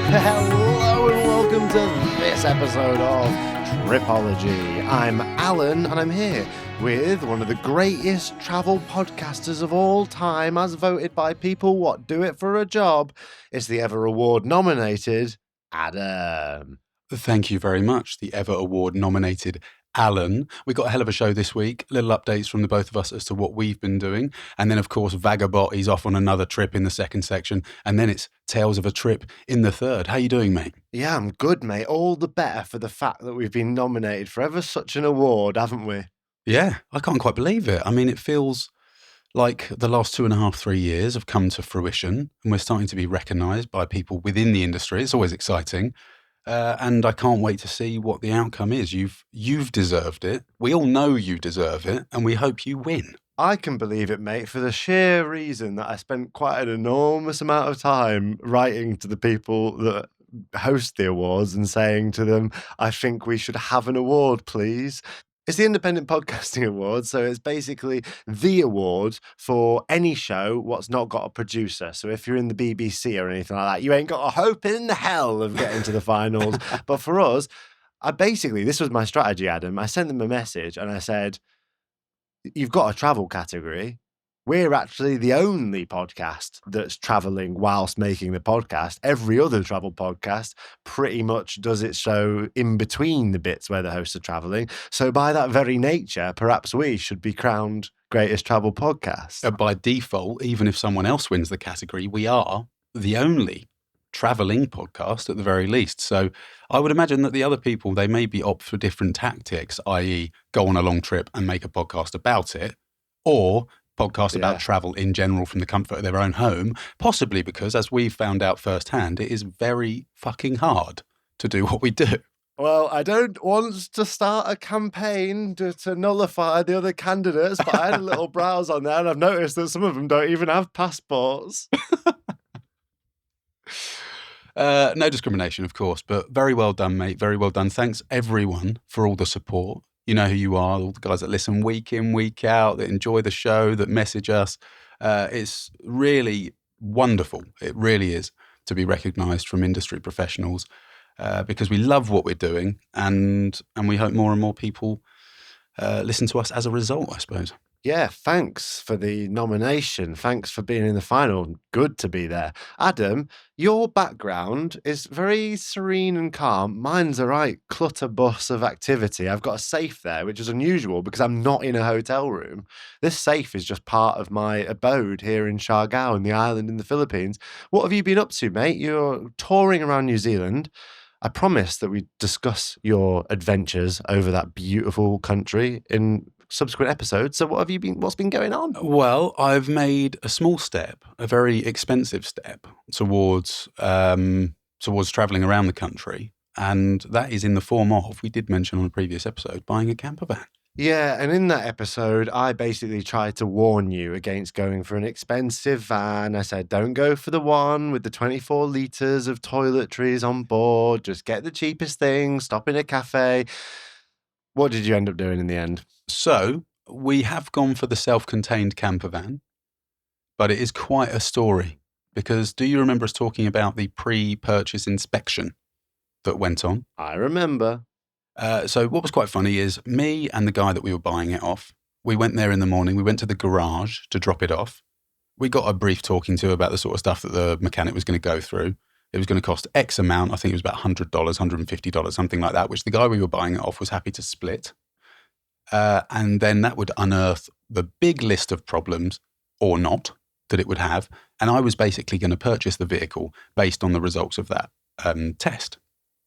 Hello and welcome to this episode of Tripology. I'm Alun and I'm here with one of the greatest travel podcasters of all time, as voted by people what do it for a job. It's the Ever Award nominated Adam. Thank you very much, the Ever Award nominated Alun. We got a hell of a show this week. Little updates from the both of us as to what we've been doing. And then, of course, Vagabot, he's off on another trip in the second section. And then it's Tales of a Trip in the third. How you doing, mate? Yeah, I'm good, mate. All the better for the fact that we've been nominated for ever such an award, haven't we? Yeah, I can't quite believe it. I mean, it feels like the last 2.5, 3 years have come to fruition and we're starting to be recognised by people within the industry. It's always exciting. And I can't wait to see what the outcome is. You've deserved it. We all know you deserve it, and we hope you win. I can believe it, mate, for the sheer reason that I spent quite an enormous amount of time writing to the people that host the awards and saying to them, I think we should have an award, please. It's the Independent Podcasting Award, so it's basically the award for any show what's not got a producer. So if you're in the BBC or anything like that, you ain't got a hope in the hell of getting to the finals. But for us, this was my strategy, Adam. I sent them a message and I said, you've got a travel category. We're actually the only podcast that's traveling whilst making the podcast. Every other travel podcast pretty much does its show in between the bits where the hosts are traveling. So by that very nature, perhaps we should be crowned greatest travel podcast. By default, even if someone else wins the category, we are the only traveling podcast at the very least. So I would imagine that the other people, they maybe opt for different tactics, i.e. go on a long trip and make a podcast about it, or podcast about travel in general from the comfort of their own home, possibly because, as we've found out firsthand, it is very fucking hard to do what we do. Well, I don't want to start a campaign to nullify the other candidates, but I had a little browse on there and I've noticed that some of them don't even have passports. No discrimination, of course, but very well done, mate. Very well done. Thanks, everyone, for all the support. You know who you are, all the guys that listen week in, week out, that enjoy the show, that message us. It's really wonderful. It really is to be recognised from industry professionals because we love what we're doing and we hope more and more people listen to us as a result, I suppose. Yeah, thanks for the nomination. Thanks for being in the final. Good to be there. Adam, your background is very serene and calm. Mine's a right clutterbus of activity. I've got a safe there, which is unusual because I'm not in a hotel room. This safe is just part of my abode here in Siargao, in the island in the Philippines. What have you been up to, mate? You're touring around New Zealand. I promised that we'd discuss your adventures over that beautiful country in subsequent episodes. So what's been going on? Well, I've made a small step, a very expensive step towards traveling around the country. And that is in the form of, we did mention on a previous episode, buying a campervan. Yeah, and in that episode, I basically tried to warn you against going for an expensive van. I said, don't go for the one with the 24 litres of toiletries on board. Just get the cheapest thing, stop in a cafe. What did you end up doing in the end? So we have gone for the self-contained campervan, but it is quite a story because do you remember us talking about the pre-purchase inspection that went on? I remember. So what was quite funny is me and the guy that we were buying it off, we went there in the morning, we went to the garage to drop it off. We got a brief talking to about the sort of stuff that the mechanic was going to go through. It was going to cost X amount. I think it was about $100, $150, something like that, which the guy we were buying it off was happy to split. And then that would unearth the big list of problems or not that it would have. And I was basically going to purchase the vehicle based on the results of that test.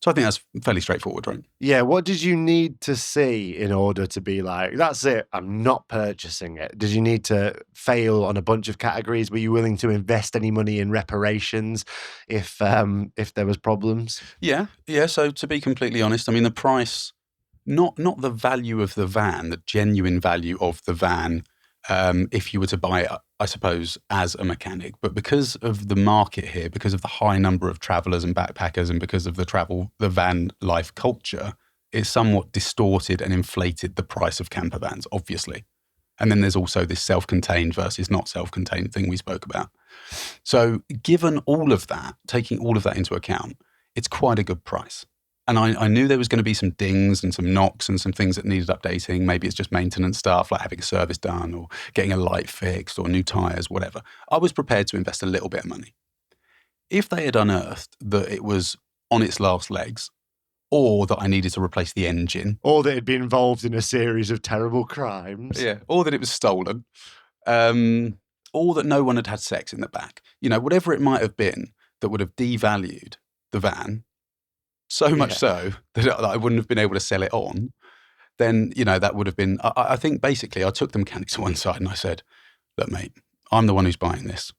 So I think that's fairly straightforward, right? Yeah, what did you need to see in order to be like, that's it, I'm not purchasing it? Did you need to fail on a bunch of categories? Were you willing to invest any money in reparations if there was problems? Yeah. So to be completely honest, I mean, the price, not the value of the van, the genuine value of the van, if you were to buy it, I suppose, as a mechanic. But because of the market here, because of the high number of travellers and backpackers and because of the van life culture, it's somewhat distorted and inflated the price of campervans, obviously. And then there's also this self-contained versus not self-contained thing we spoke about. So given all of that, taking all of that into account, it's quite a good price. And I knew there was going to be some dings and some knocks and some things that needed updating. Maybe it's just maintenance stuff, like having a service done or getting a light fixed or new tyres, whatever. I was prepared to invest a little bit of money. If they had unearthed that it was on its last legs, or that I needed to replace the engine, or that it'd been involved in a series of terrible crimes, or that it was stolen, or that no one had had sex in the back, whatever it might have been that would have devalued the van so much so that I wouldn't have been able to sell it on, then, that would have been, I think basically I took the mechanics to one side and I said, look, mate, I'm the one who's buying this.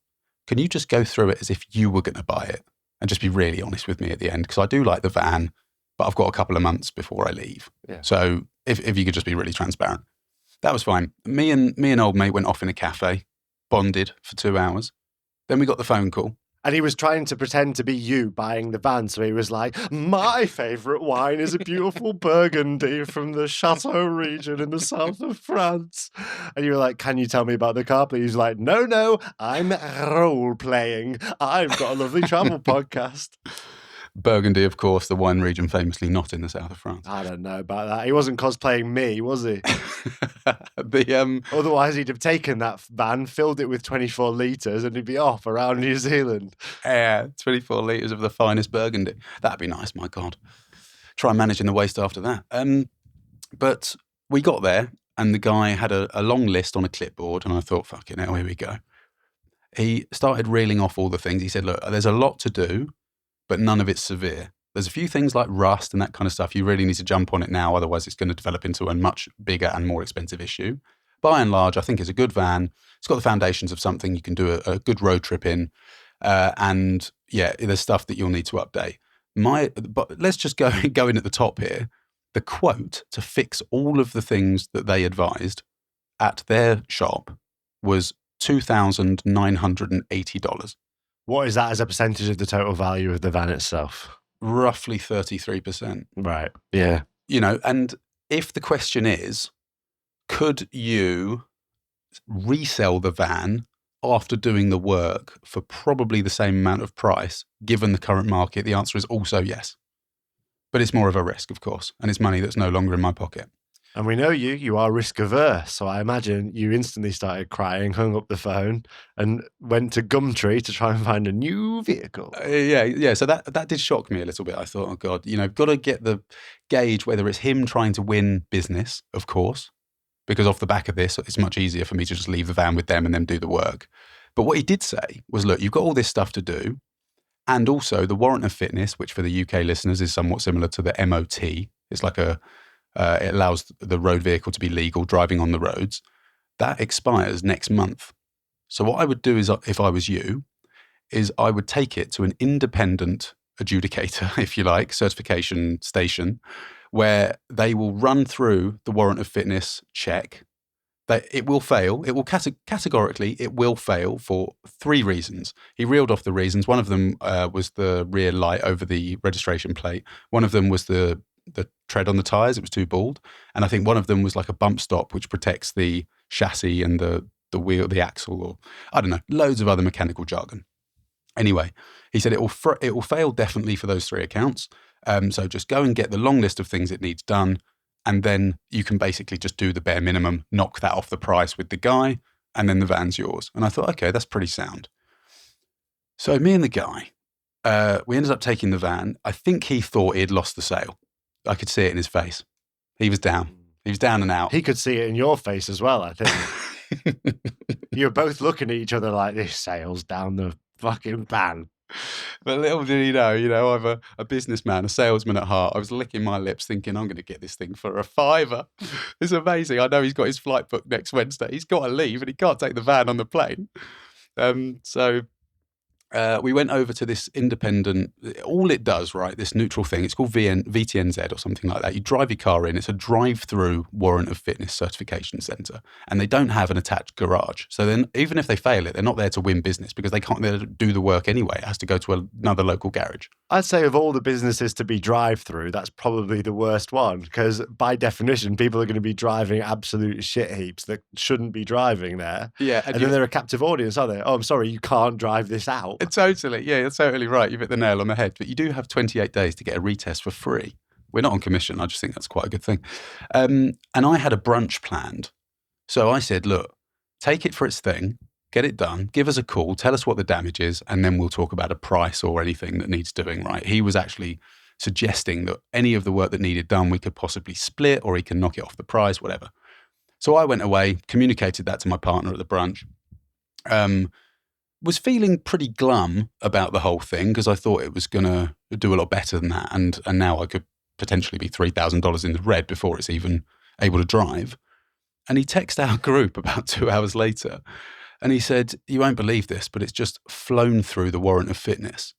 Can you just go through it as if you were going to buy it and just be really honest with me at the end? Because I do like the van, but I've got a couple of months before I leave. Yeah. So if you could just be really transparent. That was fine. Me and old mate went off in a cafe, bonded for 2 hours. Then we got the phone call. And he was trying to pretend to be you buying the van. So he was like, my favourite wine is a beautiful Burgundy from the Chateau region in the south of France. And you were like, can you tell me about the car, please? He's like, no, I'm role-playing. I've got a lovely travel podcast. Burgundy, of course, the wine region famously not in the south of France. I don't know about that. He wasn't cosplaying me, was he? Otherwise, he'd have taken that van, filled it with 24 litres, and he'd be off around New Zealand. Yeah, 24 litres of the finest Burgundy. That'd be nice, my God. Try managing the waste after that. But we got there, and the guy had a long list on a clipboard, and I thought, fucking hell, here we go. He started reeling off all the things. He said, look, there's a lot to do, but none of it's severe. There's a few things like rust and that kind of stuff. You really need to jump on it now, otherwise it's going to develop into a much bigger and more expensive issue. By and large, I think it's a good van. It's got the foundations of something you can do a good road trip in. And yeah, there's stuff that you'll need to update. But let's just go in at the top here. The quote to fix all of the things that they advised at their shop was $2,980. What is that as a percentage of the total value of the van itself? Roughly 33%. Right. Yeah. And if the question is, could you resell the van after doing the work for probably the same amount of price, given the current market? The answer is also yes. But it's more of a risk, of course, and it's money that's no longer in my pocket. And we know you are risk averse. So I imagine you instantly started crying, hung up the phone and went to Gumtree to try and find a new vehicle. Yeah. So that did shock me a little bit. I thought, oh God, got to get the gauge whether it's him trying to win business, of course, because off the back of this, it's much easier for me to just leave the van with them and them do the work. But what he did say was, look, you've got all this stuff to do. And also the warrant of fitness, which for the UK listeners is somewhat similar to the MOT. It's like it allows the road vehicle to be legal driving on the roads. That expires next month. So what I would do is, if I was you, is I would take it to an independent adjudicator, if you like, certification station, where they will run through the warrant of fitness check. It will fail. It will categorically, it will fail for 3 reasons. He reeled off the reasons. One of them was the rear light over the registration plate. One of them was the tread on the tyres. It was too bald. And I think one of them was like a bump stop, which protects the chassis and the wheel, the axle, or I don't know, loads of other mechanical jargon. Anyway, he said it will fail definitely for those 3 accounts. So just go and get the long list of things it needs done. And then you can basically just do the bare minimum, knock that off the price with the guy, and then the van's yours. And I thought, okay, that's pretty sound. So me and the guy, we ended up taking the van. I think he thought he had lost the sale. I could see it in his face. He was down. He was down and out. He could see it in your face as well, I think. You were both looking at each other like, this sale's down the fucking van. But little did he know, I'm a businessman, a salesman at heart. I was licking my lips thinking, I'm going to get this thing for a £5. It's amazing. I know he's got his flight booked next Wednesday. He's got to leave and he can't take the van on the plane. So we went over to this independent, all it does, right, this neutral thing, it's called VTNZ or something like that. You drive your car in, it's a drive-through warrant of fitness certification centre, and they don't have an attached garage. So then even if they fail it, they're not there to win business because they can't do the work anyway. It has to go to another local garage. I'd say of all the businesses to be drive-through, that's probably the worst one because by definition, people are going to be driving absolute shit heaps that shouldn't be driving there. Yeah. And then they're a captive audience, are they? Oh, I'm sorry, you can't drive this out. Totally. Yeah, you're totally right. You've hit the nail on the head. But you do have 28 days to get a retest for free. We're not on commission. I just think that's quite a good thing. And I had a brunch planned. So I said, look, take it for its thing. Get it done, give us a call, tell us what the damage is, and then we'll talk about a price or anything that needs doing right. He was actually suggesting that any of the work that needed done, we could possibly split or he can knock it off the price, whatever. So I went away, communicated that to my partner at the brunch, was feeling pretty glum about the whole thing because I thought it was going to do a lot better than that. And now I could potentially be $3,000 in the red before it's even able to drive. And he texted our group about 2 hours later. And he said, you won't believe this, but it's just flown through the warrant of fitness.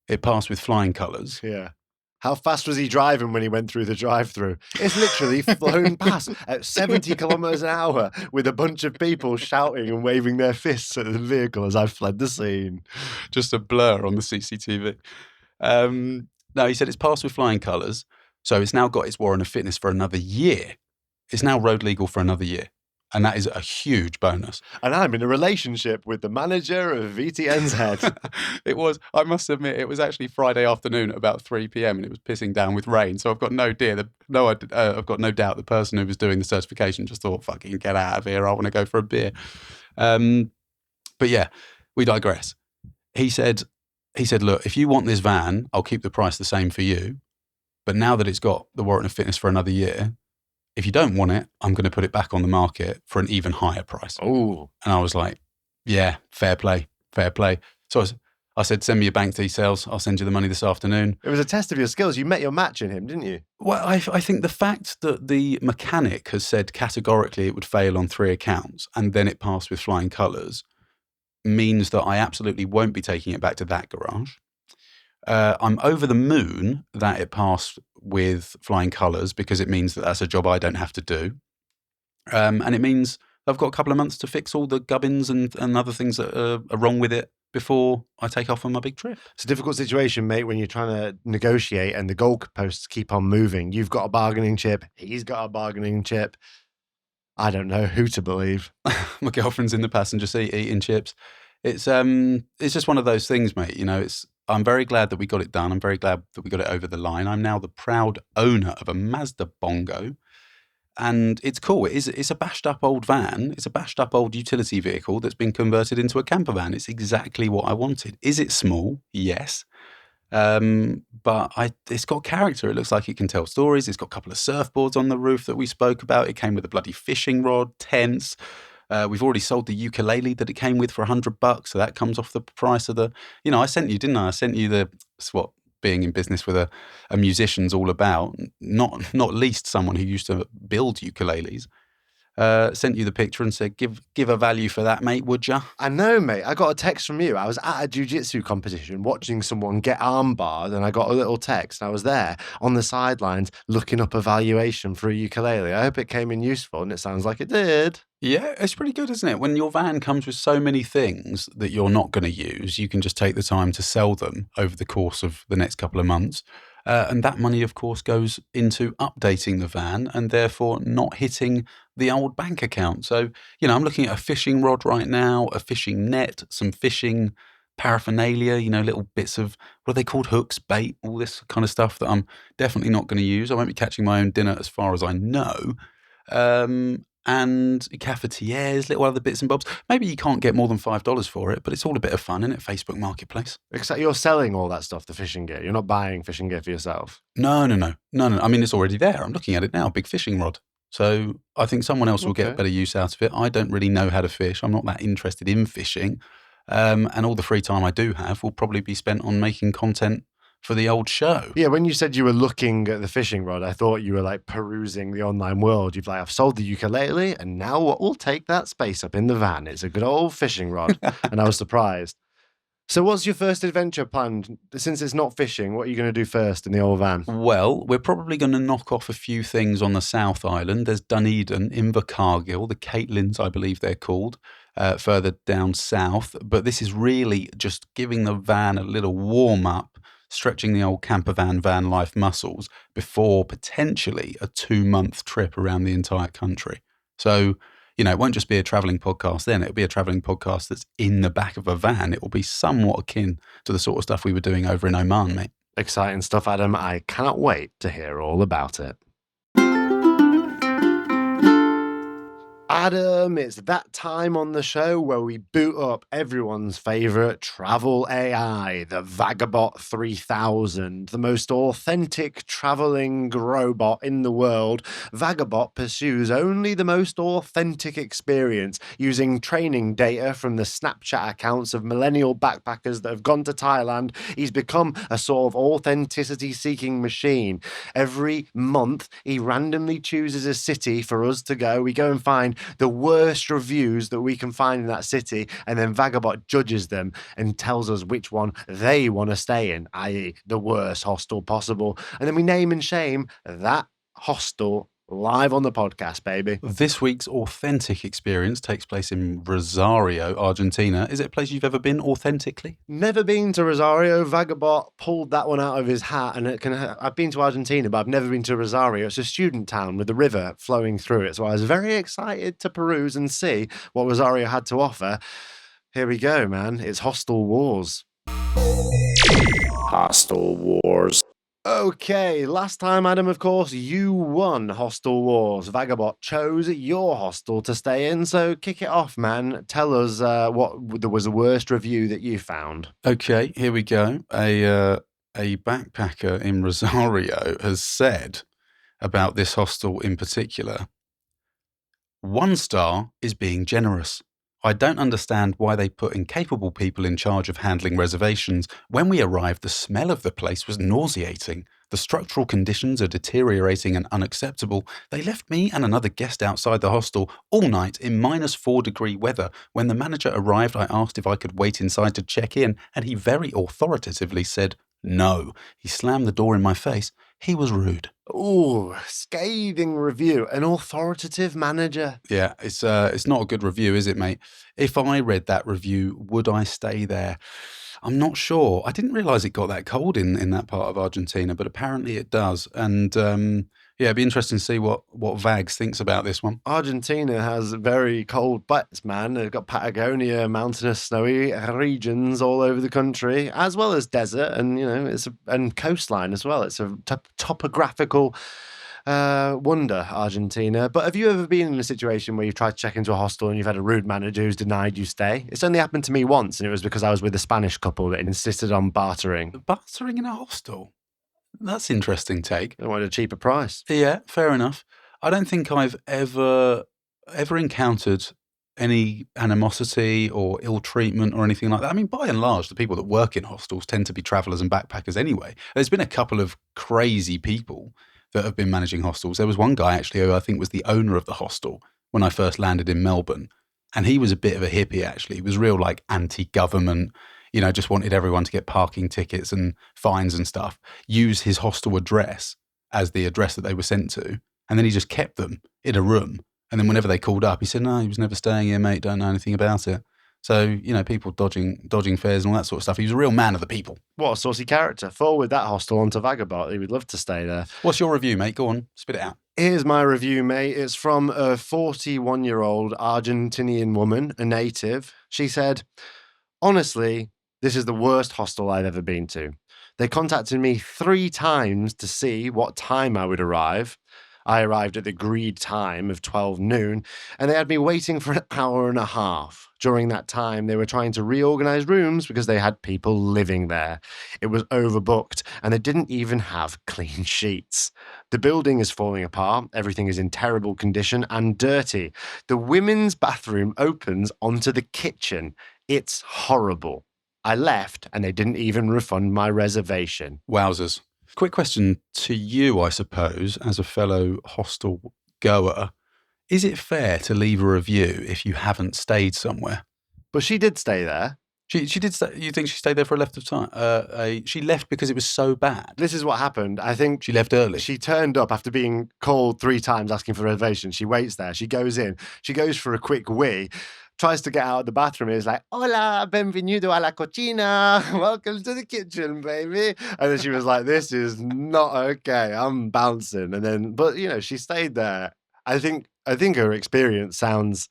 It passed with flying colours. Yeah. How fast was he driving when he went through the drive-through? It's literally flown past at 70 kilometres an hour with a bunch of people shouting and waving their fists at the vehicle as I fled the scene. Just a blur on the CCTV. No, he said it's passed with flying colours. So it's now got its warrant of fitness for another year. It's now road legal for another year. And that is a huge bonus. And I'm in a relationship with the manager of VTN's head. It was, I must admit, it was actually Friday afternoon at about 3 p.m. and it was pissing down with rain. So I've got no I've got no doubt the person who was doing the certification just thought, fucking get out of here. I want to go for a beer. But yeah, we digress. He said, look, if you want this van, I'll keep the price the same for you. But now that it's got the warrant of fitness for another year, if you don't want it, I'm going to put it back on the market for an even higher price. Oh. And I was like, yeah, fair play. So I said, send me your bank details. I'll send you the money this afternoon. It was a test of your skills. You met your match in him, didn't you? Well, I think the fact that the mechanic has said categorically it would fail on 3 accounts and then it passed with flying colours means that I absolutely won't be taking it back to that garage. I'm over the moon that it passed with flying colours because it means that that's a job I don't have to do. And it means I've got a couple of months to fix all the gubbins and other things that are wrong with it before I take off on my big trip. It's a difficult situation, mate, when you're trying to negotiate and the goalposts keep on moving. You've got a bargaining chip. He's got a bargaining chip. I don't know who to believe. My girlfriend's in the passenger seat eating chips. It's just one of those things, mate. You know, I'm very glad that we got it done. I'm very glad that we got it over the line. I'm now the proud owner of a Mazda Bongo. And it's cool. It's a bashed up old van. It's a bashed up old utility vehicle that's been converted into a camper van. It's exactly what I wanted. Is it small? Yes. But it's got character. It looks like it can tell stories. It's got a couple of surfboards on the roof that we spoke about. It came with a bloody fishing rod, tents. We've already sold the ukulele that it came with for $100, so that comes off the price of the. You know, I sent you, didn't I? I sent you that's what being in business with a musician's all about. Not least someone who used to build ukuleles. Sent you the picture and said, give a value for that, mate, would ya? I know, mate. I got a text from you. I was at a jiu-jitsu competition watching someone get armbarred and I got a little text. I was there on the sidelines looking up a valuation for a ukulele. I hope it came in useful and it sounds like it did. Yeah, it's pretty good, isn't it? When your van comes with so many things that you're not going to use, you can just take the time to sell them over the course of the next couple of months. And that money, of course, goes into updating the van and therefore not hitting the old bank account. So, you know, I'm looking at a fishing rod right now, a fishing net, some fishing paraphernalia, you know, little bits of, what are they called? Hooks, bait, all this kind of stuff that I'm definitely not going to use. I won't be catching my own dinner as far as I know. And cafetières, little other bits and bobs. Maybe you can't get more than $5 for it, but it's all a bit of fun, isn't it? Facebook Marketplace. Except you're selling all that stuff, the fishing gear. You're not buying fishing gear for yourself. No. I mean, it's already there. I'm looking at it now, big fishing rod. So I think someone else will get better use out of it. I don't really know how to fish. I'm not that interested in fishing. And all the free time I do have will probably be spent on making content for the old show. Yeah, when you said you were looking at the fishing rod, I thought you were like perusing the online world. You've like, I've sold the ukulele and now what will take that space up in the van? It's a good old fishing rod. And I was surprised. So what's your first adventure planned? Since it's not fishing, what are you going to do first in the old van? Well, we're probably going to knock off a few things on the South Island. There's Dunedin, Invercargill, the Caitlins, I believe they're called, further down south. But this is really just giving the van a little warm up, stretching the old Campervan van life muscles before potentially a 2-month trip around the entire country. So, it won't just be a travelling podcast then. It'll be a travelling podcast that's in the back of a van. It will be somewhat akin to the sort of stuff we were doing over in Oman, mate. Exciting stuff, Adam. I cannot wait to hear all about it. Adam, it's that time on the show where we boot up everyone's favourite travel AI, the Vagabot 3000, the most authentic travelling robot in the world. Vagabot pursues only the most authentic experience, using training data from the Snapchat accounts of millennial backpackers that have gone to Thailand. He's become a sort of authenticity-seeking machine. Every month, he randomly chooses a city for us to go. We go and find the worst reviews that we can find in that city, and then Vagabot judges them and tells us which one they want to stay in, i.e. the worst hostel possible. And then we name and shame that hostel live on the podcast, baby. This week's authentic experience takes place in Rosario, Argentina. Is it a place you've ever been authentically? Never been to Rosario. Vagabot pulled that one out of his hat, and I've been to Argentina, but I've never been to Rosario. It's a student town with a river flowing through it, so I was very excited to peruse and see what Rosario had to offer. Here we go, man. It's Hostel Wars. Hostel Wars. Okay, last time, Adam, of course, you won Hostel Wars. Vagabot chose your hostel to stay in, so kick it off, man. Tell us what was the worst review that you found. Okay, here we go. A backpacker in Rosario has said about this hostel in particular, 1 star is being generous. I don't understand why they put incapable people in charge of handling reservations. When we arrived, the smell of the place was nauseating. The structural conditions are deteriorating and unacceptable. They left me and another guest outside the hostel all night in -4-degree weather. When the manager arrived, I asked if I could wait inside to check in, and he very authoritatively said no. He slammed the door in my face. He was rude. Ooh, scathing review. An authoritative manager. Yeah, it's not a good review, is it, mate? If I read that review, would I stay there? I'm not sure. I didn't realise it got that cold in that part of Argentina, but apparently it does. And it'd be interesting to see what Vags thinks about this one. Argentina has very cold butts, man. They've got Patagonia, mountainous, snowy regions all over the country, as well as desert and and coastline as well. It's a topographical wonder, Argentina. But have you ever been in a situation where you've tried to check into a hostel and you've had a rude manager who's denied you stay? It's only happened to me once, and it was because I was with a Spanish couple that insisted on bartering. Bartering in a hostel? That's an interesting take. They wanted a cheaper price. Yeah, fair enough. I don't think I've ever encountered any animosity or ill treatment or anything like that. I mean, by and large, the people that work in hostels tend to be travellers and backpackers anyway. There's been a couple of crazy people that have been managing hostels. There was one guy actually who I think was the owner of the hostel when I first landed in Melbourne. And he was a bit of a hippie, actually. He was real anti-government, just wanted everyone to get parking tickets and fines and stuff, use his hostel address as the address that they were sent to. And then he just kept them in a room. And then whenever they called up, he said, no, he was never staying here, mate, don't know anything about it. So, people dodging fares and all that sort of stuff. He was a real man of the people. What a saucy character. Forward that hostel onto Vagabot. He would love to stay there. What's your review, mate? Go on, spit it out. Here's my review, mate. It's from a 41-year-old Argentinian woman, a native. She said, honestly, this is the worst hostel I've ever been to. They contacted me 3 times to see what time I would arrive. I arrived at the agreed time of 12 noon, and they had me waiting for an hour and a half. During that time, they were trying to reorganize rooms because they had people living there. It was overbooked, and they didn't even have clean sheets. The building is falling apart. Everything is in terrible condition and dirty. The women's bathroom opens onto the kitchen. It's horrible. I left, and they didn't even refund my reservation. Wowzers. Quick question to you, I suppose, as a fellow hostel goer. Is it fair to leave a review if you haven't stayed somewhere? But she did stay there. She did stay. You think she stayed there for a length of time? She left because it was so bad. This is what happened. I think she left early. She turned up after being called 3 times asking for a reservation. She waits there. She goes in. She goes for a quick wee. tries to get out of the bathroom. He's like, "Hola, bienvenido a la cocina. Welcome to the kitchen, baby." And then she was like, "This is not okay. I'm bouncing." And then, but she stayed there. I think her experience sounds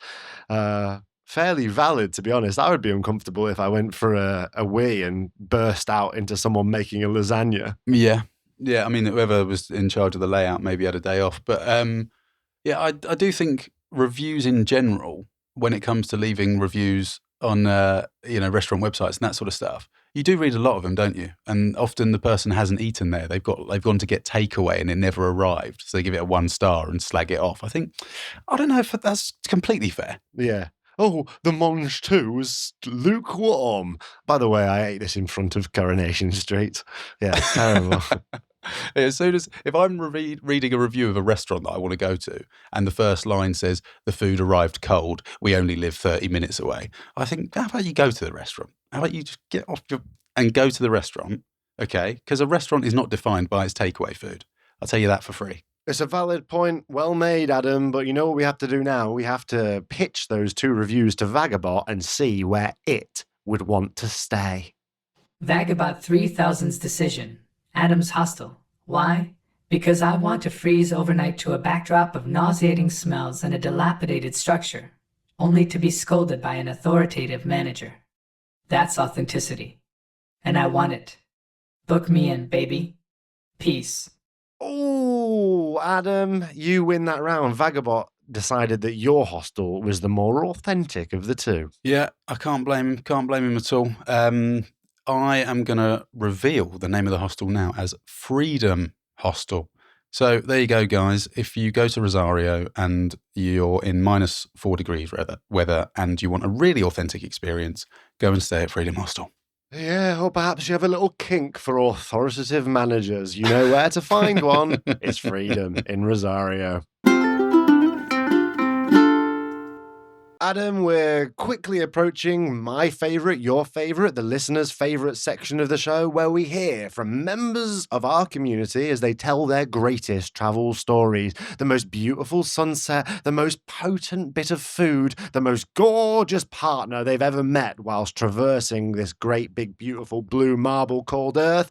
fairly valid, to be honest. I would be uncomfortable if I went for a wee and burst out into someone making a lasagna. Yeah. I mean, whoever was in charge of the layout maybe had a day off. But I do think reviews in general, when it comes to leaving reviews on restaurant websites and that sort of stuff, you do read a lot of them, don't you? And often the person hasn't eaten there. They've gone to get takeaway and it never arrived. So they give it a 1 star and slag it off. I don't know if that's completely fair. Yeah. Oh, the mange too was lukewarm. By the way, I ate this in front of Coronation Street. Yeah, terrible. As soon as, if I'm reading a review of a restaurant that I want to go to and the first line says, "The food arrived cold, we only live 30 minutes away," I think, how about you go to the restaurant? How about you just get off and go to the restaurant, okay? Because a restaurant is not defined by its takeaway food. I'll tell you that for free. It's a valid point. Well made, Adam. But you know what we have to do now? We have to pitch those 2 reviews to Vagabot and see where it would want to stay. Vagabot 3000's decision. Adam's Hostel. Why? Because I want to freeze overnight to a backdrop of nauseating smells and a dilapidated structure, only to be scolded by an authoritative manager. That's authenticity. And I want it. Book me in, baby. Peace. Oh, Adam, you win that round. Vagabot decided that your hostel was the more authentic of the 2. Yeah, I can't blame him. Can't blame him at all. I am going to reveal the name of the hostel now as Freedom Hostel. So there you go, guys. If you go to Rosario and you're in -4 degrees weather and you want a really authentic experience, go and stay at Freedom Hostel. Yeah, or perhaps you have a little kink for authoritative managers. You know where to find one. It's Freedom in Rosario. Adam, we're quickly approaching my favourite, your favourite, the listener's favourite section of the show, where we hear from members of our community as they tell their greatest travel stories. The most beautiful sunset, the most potent bit of food, the most gorgeous partner they've ever met whilst traversing this great, big, beautiful blue marble called Earth.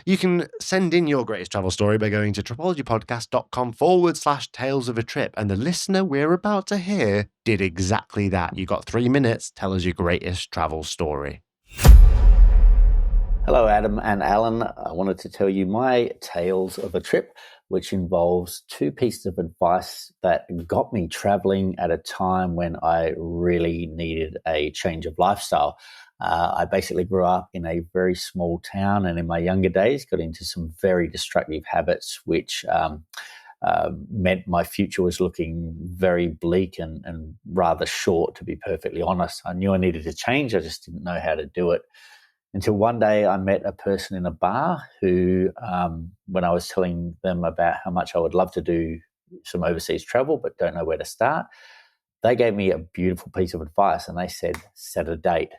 You can send in your greatest travel story by going to tripologypodcast.com/tales of a trip. And the listener we're about to hear did exactly that. You got 3 minutes. Tell us your greatest travel story. Hello, Adam and Alun. I wanted to tell you my tales of a trip, which involves 2 pieces of advice that got me traveling at a time when I really needed a change of lifestyle. I basically grew up in a very small town, and in my younger days got into some very destructive habits, which meant my future was looking very bleak and rather short, to be perfectly honest. I knew I needed to change. I just didn't know how to do it. Until one day I met a person in a bar who, when I was telling them about how much I would love to do some overseas travel but don't know where to start, they gave me a beautiful piece of advice, and they said, set a date.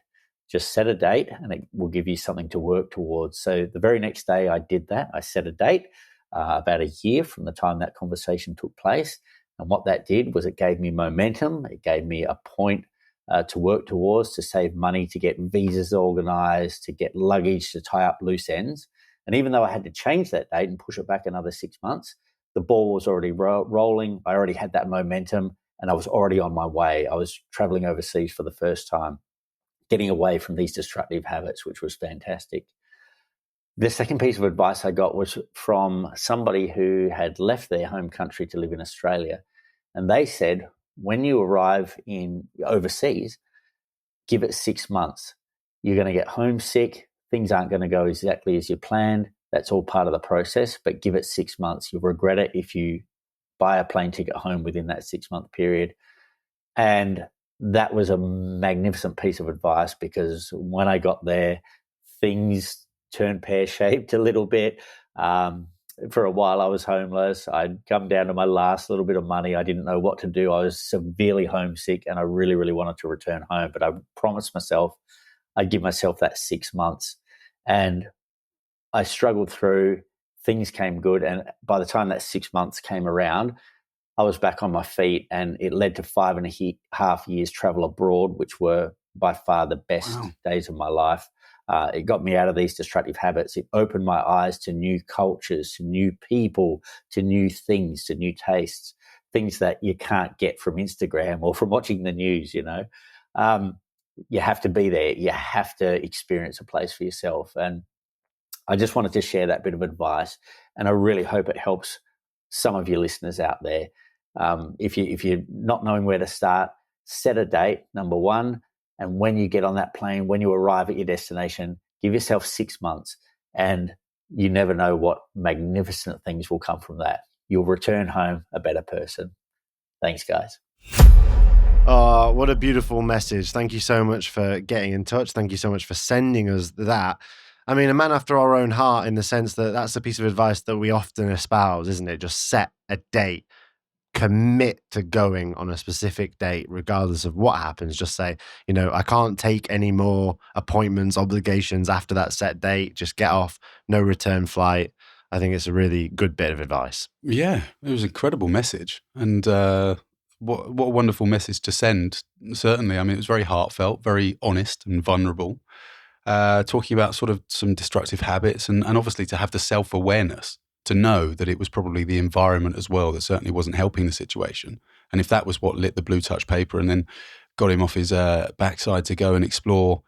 Just set a date and it will give you something to work towards. So the very next day I did that. I set a date about a year from the time that conversation took place. And what that did was it gave me momentum. It gave me a point to work towards, to save money, to get visas organized, to get luggage, to tie up loose ends. And even though I had to change that date and push it back another 6 months, the ball was already rolling. I already had that momentum and I was already on my way. I was traveling overseas for the first time, getting away from these destructive habits, which was fantastic. The second piece of advice I got was from somebody who had left their home country to live in Australia. And they said, when you arrive in overseas, give it 6 months. You're going to get homesick. Things aren't going to go exactly as you planned. That's all part of the process, but give it 6 months. You'll regret it if you buy a plane ticket home within that 6 month period. And that was a magnificent piece of advice, because when I got there, things turned pear-shaped a little bit. For a while, I was homeless. I'd come down to my last little bit of money. I didn't know what to do. I was severely homesick and I really, really wanted to return home. But I promised myself I'd give myself that 6 months. And I struggled through. Things came good. And by the time that 6 months came around, I was back on my feet, and it led to 5.5 years travel abroad, which were by far the best days of my life. It got me out of these destructive habits. It opened my eyes to new cultures, to new people, to new things, to new tastes, things that you can't get from Instagram or from watching the news, you know. You have to be there. You have to experience a place for yourself. And I just wanted to share that bit of advice, and I really hope it helps some of your listeners out there. If you're not knowing where to start, set a date, number one, and when you get on that plane, when you arrive at your destination, give yourself 6 months, and you never know what magnificent things will come from that. You'll return home a better person. Thanks, guys. Oh, what a beautiful message. Thank you so much for getting in touch. Thank you so much for sending us that. I mean, a man after our own heart, in the sense that that's the piece of advice that we often espouse, isn't it? Just set a date, commit to going on a specific date, regardless of what happens. Just say, you know, I can't take any more appointments, obligations after that set date. Just get off, no return flight. I think it's a really good bit of advice. Yeah, it was an incredible message. And what a wonderful message to send, certainly. I mean, it was very heartfelt, very honest and vulnerable. Talking about sort of some destructive habits and obviously to have the self-awareness to know that it was probably the environment as well that certainly wasn't helping the situation. And if that was what lit the blue touch paper and then got him off his backside to go and explore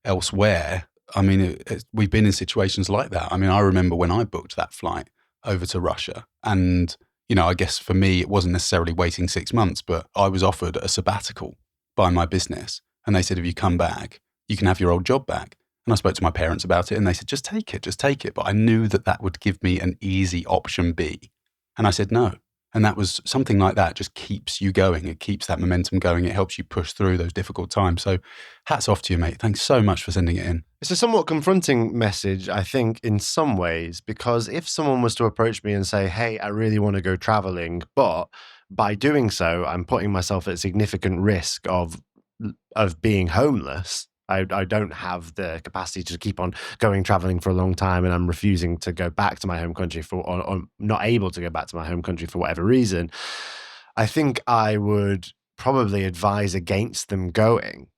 elsewhere, I mean, we've been in situations like that. I mean, I remember when I booked that flight over to Russia, and, you know, I guess for me, it wasn't necessarily waiting 6 months, but I was offered a sabbatical by my business. And they said, if you come back, you can have your old job back. And I spoke to my parents about it, and they said, just take it. But I knew that would give me an easy option B. And I said, no. And that was something like that just keeps you going. It keeps that momentum going. It helps you push through those difficult times. So hats off to you, mate. Thanks so much for sending it in. It's a somewhat confronting message, I think, in some ways, because if someone was to approach me and say, hey, I really want to go traveling, but by doing so, I'm putting myself at significant risk of being homeless. I don't have the capacity to keep on going traveling for a long time, and I'm refusing to go back to my home country or not able to go back to my home country for whatever reason. I think I would probably advise against them going.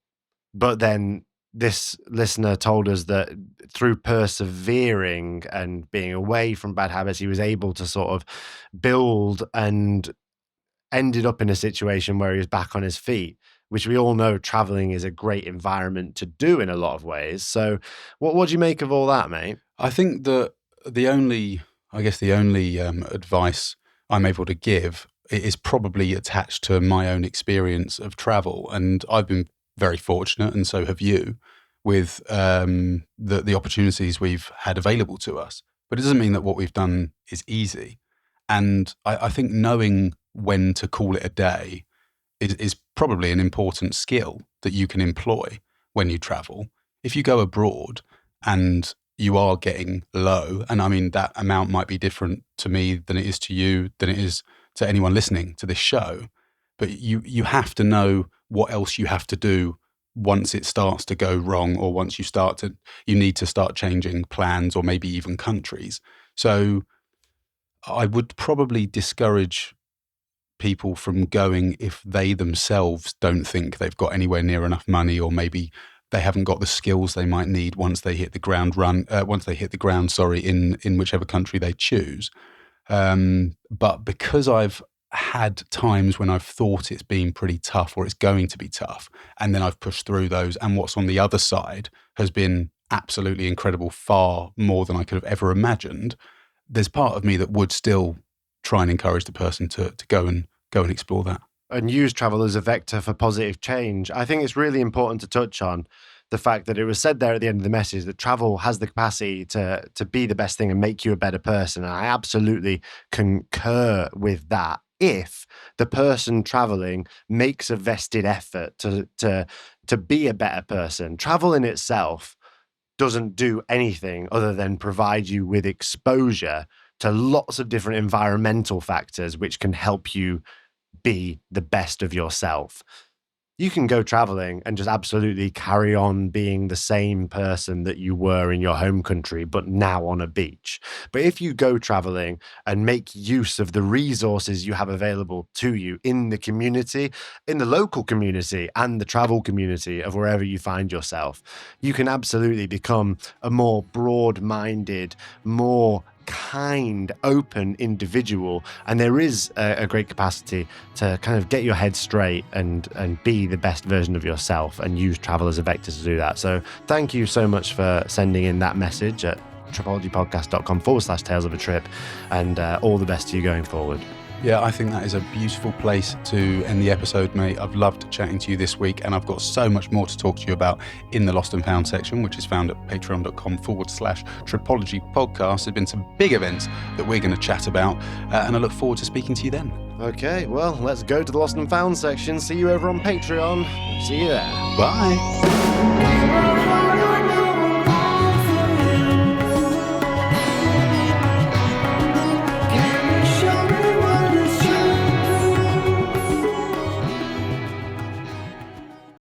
But then this listener told us that through persevering and being away from bad habits, he was able to sort of build and ended up in a situation where he was back on his feet, which we all know traveling is a great environment to do in a lot of ways. So what do you make of all that, mate? I think that the only advice I'm able to give is probably attached to my own experience of travel. And I've been very fortunate, and so have you, with the opportunities we've had available to us. But it doesn't mean that what we've done is easy. And I think knowing when to call it a day is probably an important skill that you can employ when you travel. If you go abroad and you are getting low, and I mean, that amount might be different to me than it is to you, than it is to anyone listening to this show, but you have to know what else you have to do once it starts to go wrong, or once you need to start changing plans or maybe even countries. So I would probably discourage people from going if they themselves don't think they've got anywhere near enough money, or maybe they haven't got the skills they might need once they hit the ground in whichever country they choose. But because I've had times when I've thought it's been pretty tough, or it's going to be tough, and then I've pushed through those, and what's on the other side has been absolutely incredible, far more than I could have ever imagined, there's part of me that would still try and encourage the person to go and explore that. And use travel as a vector for positive change. I think it's really important to touch on the fact that it was said there at the end of the message that travel has the capacity to be the best thing and make you a better person. And I absolutely concur with that. If the person traveling makes a vested effort to be a better person, travel in itself doesn't do anything other than provide you with exposure to lots of different environmental factors which can help you be the best of yourself. You can go traveling and just absolutely carry on being the same person that you were in your home country, but now on a beach. But if you go traveling and make use of the resources you have available to you in the community, in the local community and the travel community of wherever you find yourself, you can absolutely become a more broad-minded, more kind, open individual, and there is a great capacity to kind of get your head straight and be the best version of yourself, and use travel as a vector to do that. So thank you so much for sending in that message at tripologypodcast.com/tales of a trip, and all the best to you going forward. Yeah, I think that is a beautiful place to end the episode, mate. I've loved chatting to you this week, and I've got so much more to talk to you about in the Lost and Found section, which is found at patreon.com/Tripology Podcast. There's been some big events that we're going to chat about, and I look forward to speaking to you then. Okay, well, let's go to the Lost and Found section. See you over on Patreon. See you there. Bye.